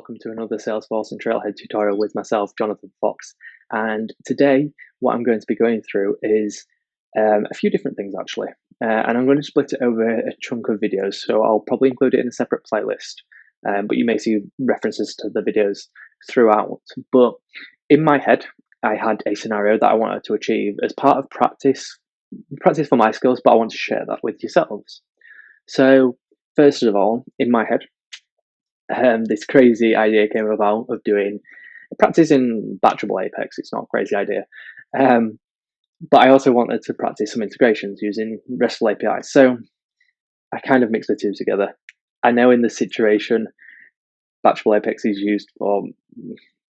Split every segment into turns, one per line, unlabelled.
welcome to another Salesforce and Trailhead tutorial with myself, Jonathan Fox. And today, what I'm going to be going through is a few different things actually. And I'm going to split it over a chunk of videos, so I'll probably include it in a separate playlist. But you may see references to the videos throughout. But in my head, I had a scenario that I wanted to achieve as part of practice for my skills, but I want to share that with yourselves. So first of all, in my head, this crazy idea came about of doing practice in batchable Apex. It's not a crazy idea. But I also wanted to practice some integrations using RESTful APIs. So I kind of mixed the two together. I know in this situation, batchable Apex is used for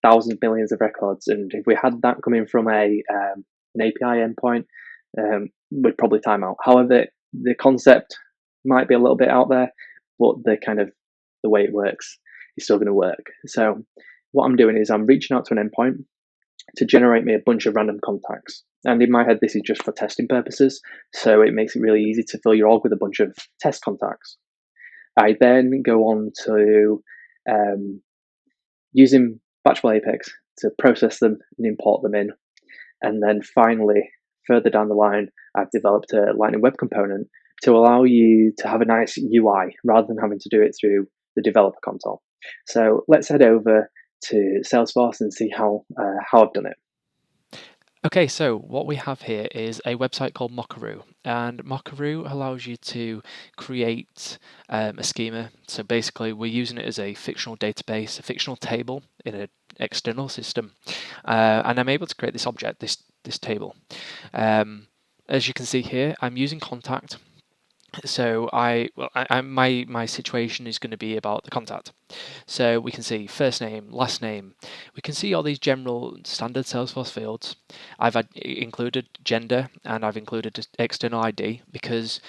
thousands, millions of records. And if we had that coming from an API endpoint, we'd probably time out. However, the concept might be a little bit out there, but the way it works is still going to work. So what I'm doing is I'm reaching out to an endpoint to generate me a bunch of random contacts. And in my head, this is just for testing purposes. So it makes it really easy to fill your org with a bunch of test contacts. I then go on to using batchable Apex to process them and import them in. And then finally, further down the line, I've developed a Lightning Web Component to allow you to have a nice UI rather than having to do it through the developer console. So let's head over to Salesforce and see how I've done it.
Okay, so what we have here is a website called Mockaroo, and Mockaroo allows you to create a schema. So basically, we're using it as a fictional database, a fictional table in an external system, and I'm able to create this object, this table. As you can see here, I'm using contact. So my situation is going to be about the contact. So we can see first name, last name. We can see all these general standard Salesforce fields. I've included gender and I've included external ID because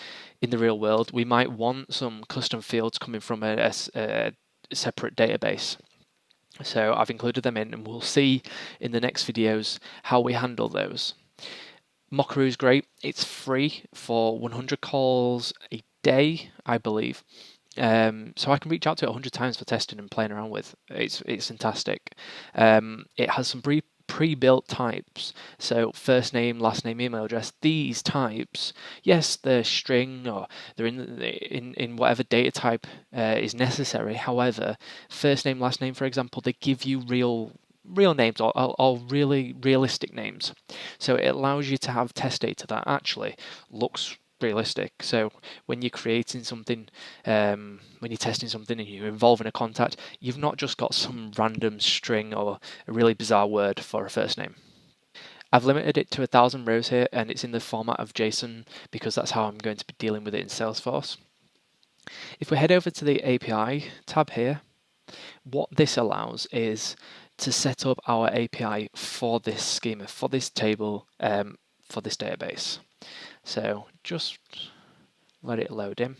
in the real world we might want some custom fields coming from a separate database. So I've included them in, and we'll see in the next videos how we handle those. Mockaroo is great. It's free for 100 calls a day, I believe. So I can reach out to it 100 times for testing and playing around with. It's fantastic. It has some pre-built types. So first name, last name, email address. These types, yes, they're string or they're in whatever data type is necessary. However, first name, last name, for example, they give you real names or really realistic names. So it allows you to have test data that actually looks realistic. So when you're creating something, when you're testing something and you're involving a contact, you've not just got some random string or a really bizarre word for a first name. I've limited it to 1,000 rows here, and it's in the format of JSON because that's how I'm going to be dealing with it in Salesforce. If we head over to the API tab here, what this allows is to set up our API for this schema, for this table, for this database. So just let it load in.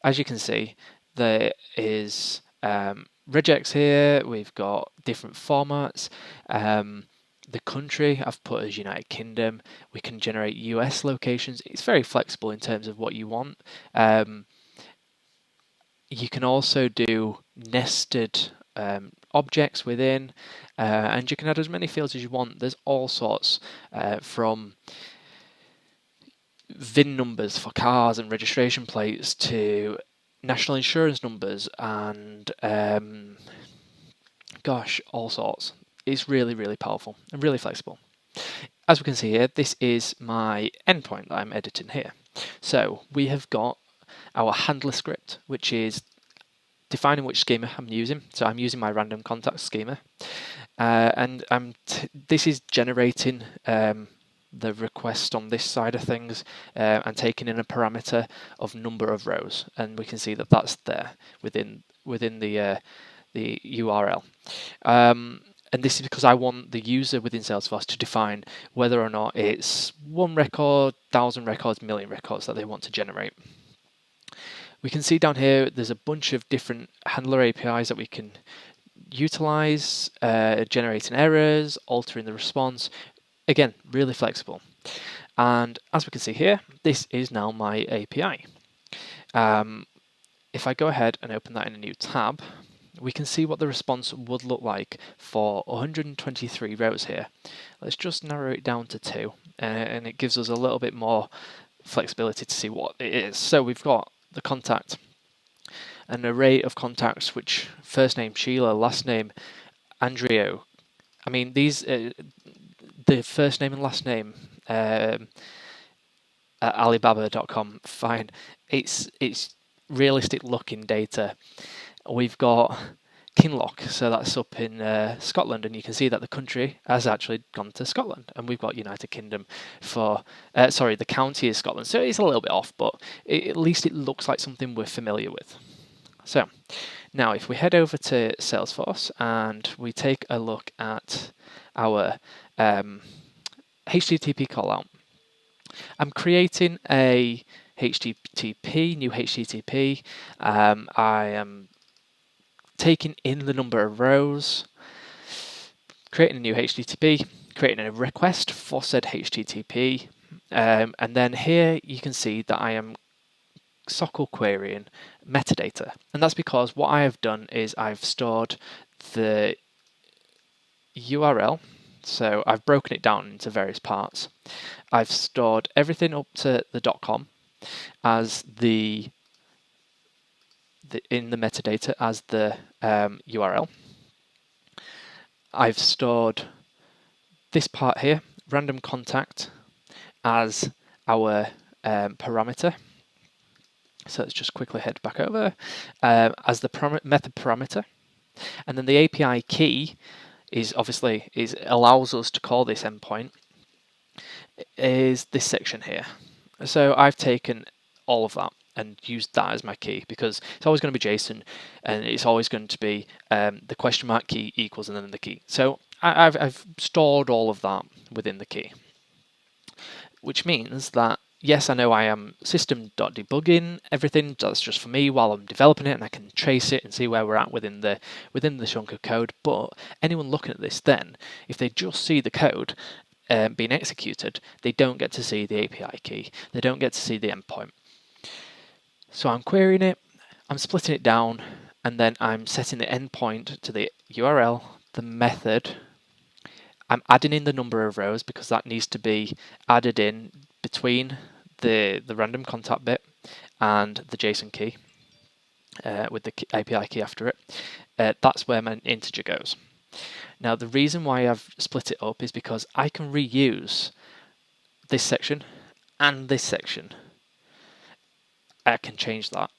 As you can see, there is regex here. We've got different formats. The country I've put as United Kingdom. We can generate US locations. It's very flexible in terms of what you want. You can also do nested objects within, and you can add as many fields as you want. There's all sorts from VIN numbers for cars and registration plates to national insurance numbers and gosh, all sorts. It's really, really powerful and really flexible. As we can see here, this is my endpoint that I'm editing here. So we have got our handler script, which is defining which schema I'm using. So I'm using my random contact schema, and this is generating the request on this side of things and taking in a parameter of number of rows, and we can see that that's there within the URL. And this is because I want the user within Salesforce to define whether or not it's 1 record, 1,000 records, million records that they want to generate. We can see down here there's a bunch of different handler APIs that we can utilize, generating errors, altering the response. Again, really flexible. And as we can see here, this is now my API. If I go ahead and open that in a new tab, we can see what the response would look like for 123 rows here. Let's just narrow it down to 2, and it gives us a little bit more flexibility to see what it is. So we've got the contact, an array of contacts, which first name Sheila, last name Andrio. I mean, these the first name and last name at Alibaba.com. Fine, it's realistic looking data. We've got Kinloch, so that's up in Scotland, and you can see that the country has actually gone to Scotland, and we've got United Kingdom for sorry, the county is Scotland, so it's a little bit off, but at least it looks like something we're familiar with. So now if we head over to Salesforce and we take a look at our HTTP callout, I'm creating a new HTTP. I am taking in the number of rows, creating a new HTTP, creating a request for said HTTP, and then here you can see that I am SOQL querying metadata, and that's because what I have done is I've stored the URL, so I've broken it down into various parts. I've stored everything up to the .com as in the metadata as the URL. I've stored this part here, random contact, as our parameter. So let's just quickly head back over as the method parameter, and then the API key is obviously allows us to call this endpoint is this section here. So I've taken all of that and used that as my key because it's always going to be JSON and it's always going to be the question mark key equals and then the key. So I've stored all of that within the key, which means that yes, I know I am system.debugging everything. That's just for me while I'm developing it, and I can trace it and see where we're at within the chunk of code. But anyone looking at this, then, if they just see the code being executed, they don't get to see the API key. They don't get to see the endpoint. So I'm querying it, I'm splitting it down, and then I'm setting the endpoint to the URL, the method. I'm adding in the number of rows because that needs to be added in between the random contact bit and the JSON key with the API key after it. That's where my integer goes. Now the reason why I've split it up is because I can reuse this section and this section. I can change that.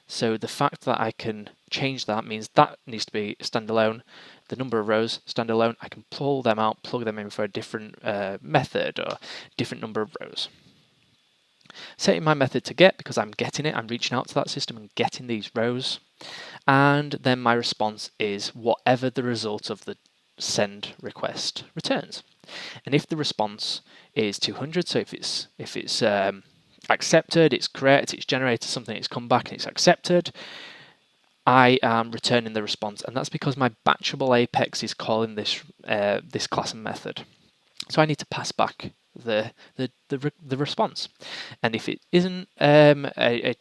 So the fact that I can change that means that needs to be standalone. The number of rows standalone, I can pull them out, plug them in for a different method or different number of rows. Setting my method to get because I'm getting it, I'm reaching out to that system and getting these rows. And then my response is whatever the result of the send request returns. And if the response is 200, so if it's accepted, it's correct, it's generated something, it's come back and it's accepted, I am returning the response, and that's because my batchable Apex is calling this this class and method. So I need to pass back the response, and if it isn't a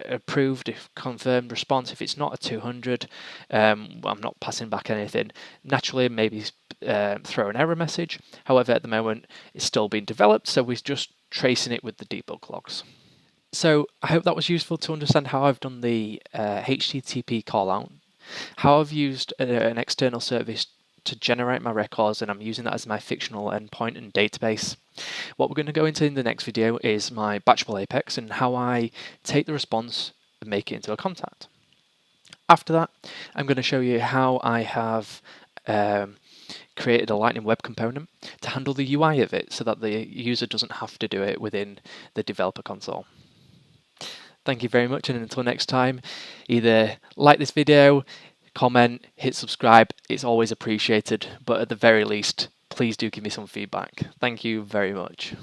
approved, if confirmed response, if it's not a 200, I'm not passing back anything. Naturally, maybe throw an error message. However, at the moment, it's still being developed, so we're just tracing it with the debug logs. So I hope that was useful to understand how I've done the HTTP callout, how I've used an external service to generate my records, and I'm using that as my fictional endpoint and database. What we're going to go into in the next video is my batchable Apex and how I take the response and make it into a contact. After that, I'm going to show you how I have created a Lightning Web component to handle the UI of it so that the user doesn't have to do it within the developer console. Thank you very much, and until next time, either like this video, comment, hit subscribe, it's always appreciated, but at the very least, please do give me some feedback. Thank you very much.